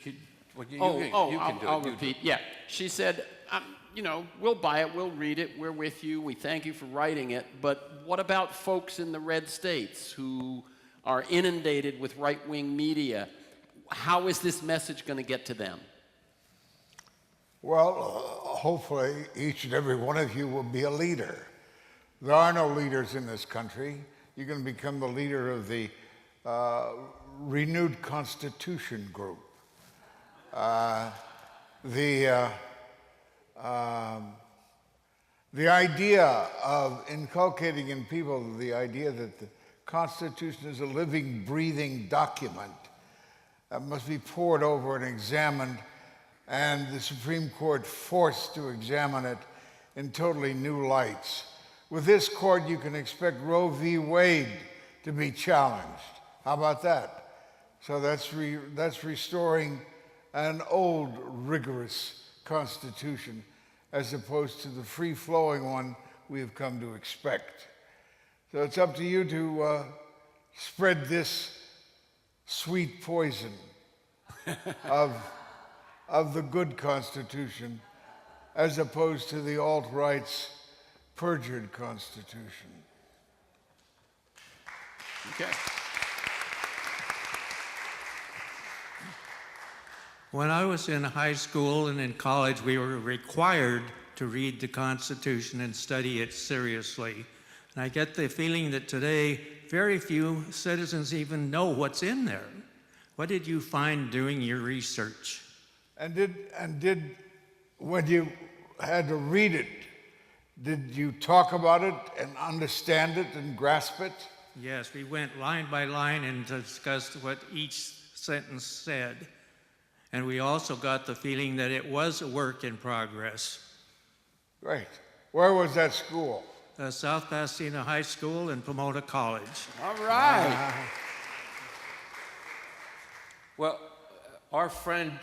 I'll repeat. Yeah, she said, you know, we'll buy it, we'll read it, we're with you, we thank you for writing it, but what about folks in the red states who are inundated with right-wing media? How is this message going to get to them? Well, hopefully each and every one of you will be a leader. There are no leaders in this country. You're going to become the leader of the Renewed Constitution group. The idea of inculcating in people the idea that the Constitution is a living, breathing document that must be pored over and examined, and the Supreme Court forced to examine it in totally new lights. With this court, you can expect Roe v. Wade to be challenged. How about that? So that's restoring an old, rigorous Constitution as opposed to the free-flowing one we have come to expect. So it's up to you to spread this sweet poison of the good Constitution as opposed to the alt-right's perjured Constitution. Okay. When I was in high school and in college, we were required to read the Constitution and study it seriously. And I get the feeling that today, very few citizens even know what's in there. What did you find doing your research? And did when you had to read it, did you talk about it and understand it and grasp it? Yes, we went line by line and discussed what each sentence said. And we also got the feeling that it was a work in progress. Great. Where was that school? South Pasadena High School and Pomona College. All right. Well, our friend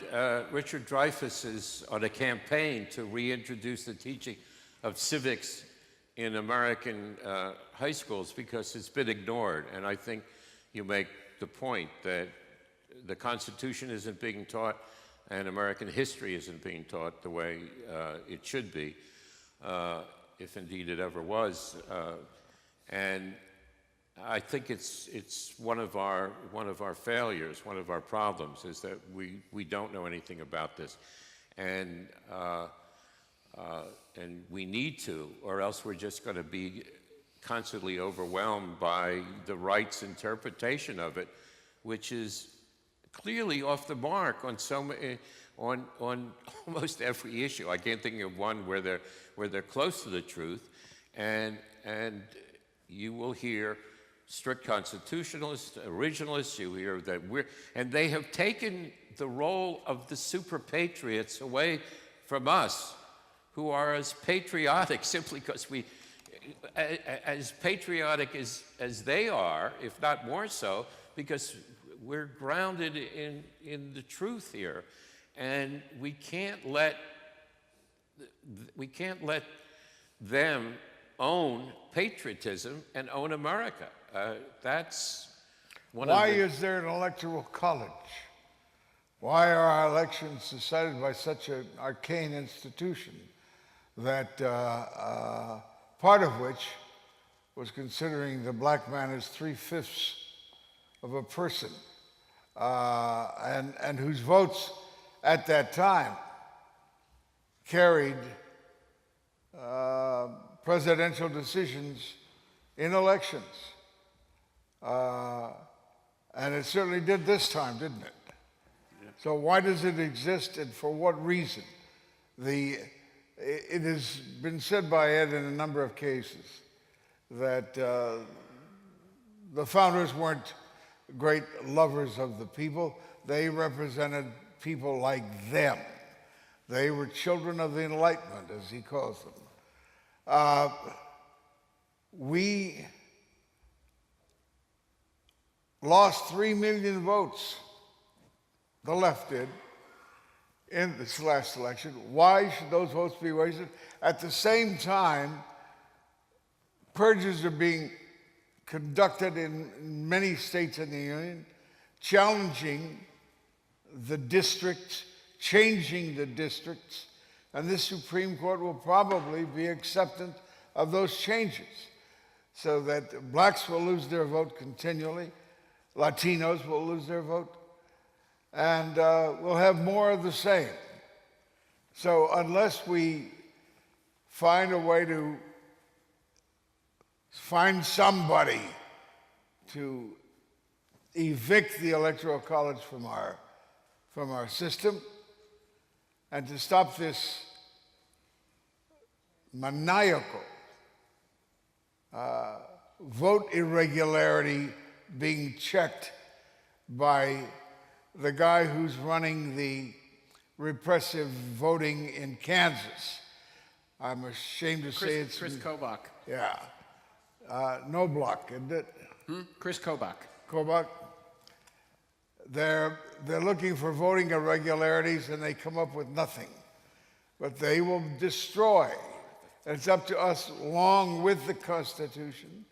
Richard Dreyfuss is on a campaign to reintroduce the teaching of civics in American high schools because it's been ignored. And I think you make the point that the Constitution isn't being taught and American history isn't being taught the way it should be, if indeed it ever was. And I think it's one of our failures, one of our problems, is that we don't know anything about this, and we need to, or else we're just going to be constantly overwhelmed by the right's interpretation of it, which is clearly off the mark on so many, on almost every issue. I can't think of one where they're close to the truth, and you will hear strict constitutionalists, originalists. You hear that and they have taken the role of the super patriots away from us, who are as patriotic simply because as patriotic as they are, if not more so, because we're grounded in the truth here, and we can't let them own patriotism and own America. That's one Why of the... is there an electoral college? Why are our elections decided by such an arcane institution that part of which was considering the black man as 3/5 of a person, and whose votes at that time carried presidential decisions in elections. And it certainly did this time, didn't it? Yeah. So why does it exist, and for what reason? It has been said by Ed in a number of cases that the founders weren't great lovers of the people. They represented people like them. They were children of the Enlightenment, as he calls them. We lost 3 million votes, the left did, in this last election. Why should those votes be wasted? At the same time, purges are being conducted in many states in the Union, challenging the districts, changing the districts, and this Supreme Court will probably be acceptant of those changes, so that blacks will lose their vote continually, Latinos will lose their vote, and we'll have more of the same. So unless we find a way to find somebody to evict the Electoral College from our system, and to stop this maniacal vote irregularity being checked by the guy who's running the repressive voting in Kansas. I'm ashamed to say it's... Chris Kobach. Yeah. No block, isn't it? Chris Kobach. Kobach. They're looking for voting irregularities, and they come up with nothing. But they will destroy. And it's up to us, along with the Constitution,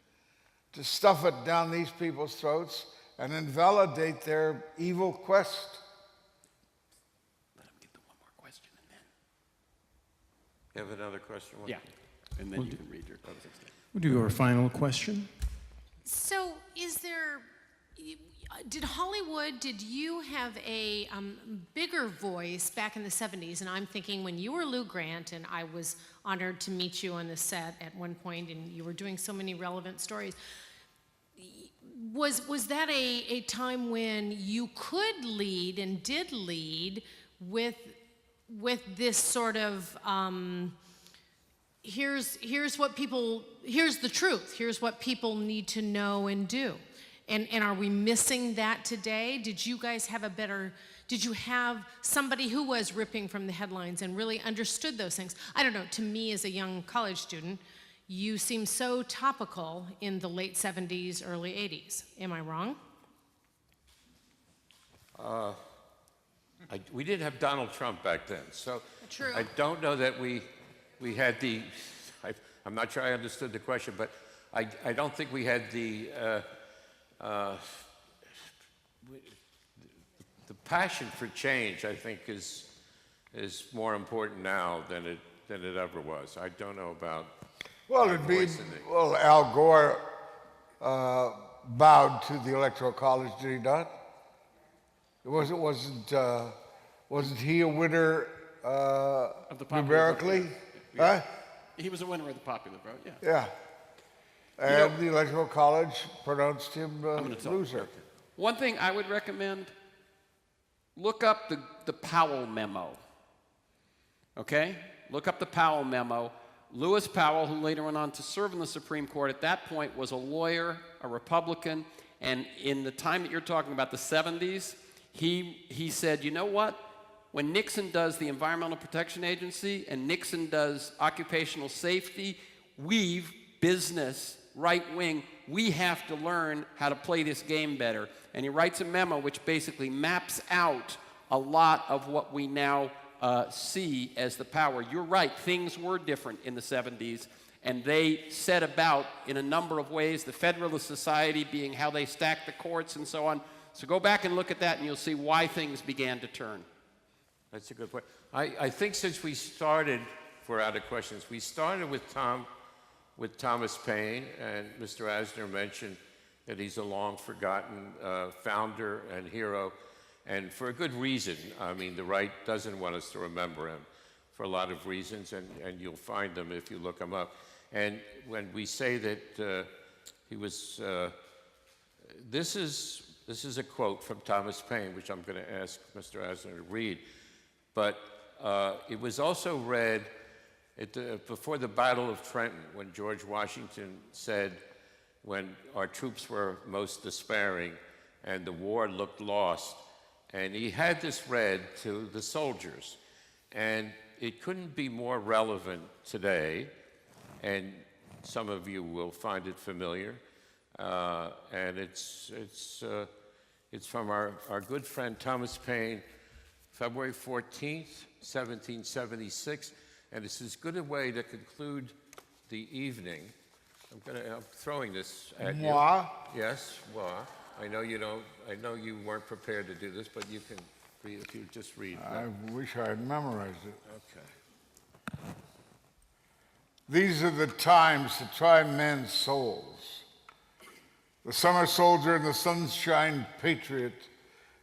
to stuff it down these people's throats and invalidate their evil quest. Let him get the one more question, and then... You have another question? Yeah, and then you can read your closing statement. We'll do our final question. So did Hollywood, did you have a bigger voice back in the 70s? And I'm thinking when you were Lou Grant, and I was honored to meet you on the set at one point, and you were doing so many relevant stories. Was that a time when you could lead and did lead with this sort of, here's the truth, here's what people need to know and do? And are we missing that today? Did you guys have did you have somebody who was ripping from the headlines and really understood those things? I don't know, to me as a young college student, you seem so topical in the late 70s, early 80s. Am I wrong? We didn't have Donald Trump back then, so True. I don't know that we had the... I'm not sure I understood the question, but I don't think we had the the passion for change, I think, is more important now than it ever was. I don't know about. Well, my it'd be, voice in the- well, Al Gore bowed to the Electoral College, did he not? Wasn't he a winner Of the popular numerically? vote, yeah. Huh? He was a winner of the popular vote, yeah. Yeah. And the Electoral College pronounced him gonna tell- loser. One thing I would recommend, look up the Powell memo. Okay? Look up the Powell memo. Lewis Powell, who later went on to serve in the Supreme Court, at that point was a lawyer, a Republican, and in the time that you're talking about, the 70s, he said, you know what? When Nixon does the Environmental Protection Agency and Nixon does occupational safety, we've, business, right wing, we have to learn how to play this game better. And he writes a memo which basically maps out a lot of what we now see as the power. You're right, things were different in the 70s, and they set about in a number of ways, the Federalist Society being how they stacked the courts and so on. So go back and look at that and you'll see why things began to turn. That's a good point. I think since we started, if we're out of questions, we started with Thomas Paine, and Mr. Asner mentioned that he's a long-forgotten founder and hero, and for a good reason. I mean, the right doesn't want us to remember him for a lot of reasons, and you'll find them if you look him up. And when we say that he was, this is a quote from Thomas Paine, which I'm going to ask Mr. Asner to read, but it was also read before the Battle of Trenton, when George Washington said, when our troops were most despairing and the war looked lost, and he had this read to the soldiers. And it couldn't be more relevant today, and some of you will find it familiar. And it's from our good friend Thomas Paine, February 14th, 1776. And it's as good a way to conclude the evening. I'm throwing this at you. Moi? Yes, moi. I know you don't. I know you weren't prepared to do this, but you can read if you just read. I wish I had memorized it. Okay. These are the times to try men's souls. The summer soldier and the sunshine patriot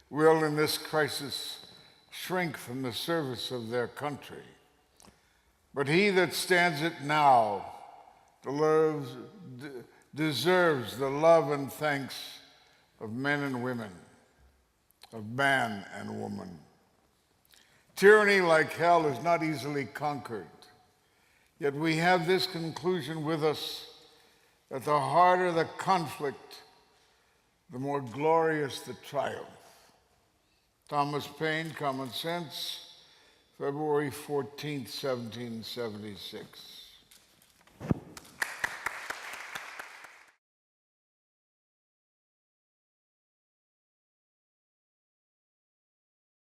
will, in this crisis, shrink from the service of their country. But he that stands it now deserves the love and thanks of men and women, of man and woman. Tyranny, like hell, is not easily conquered. Yet we have this conclusion with us, that the harder the conflict, the more glorious the triumph. Thomas Paine, Common Sense, February 14th, 1776.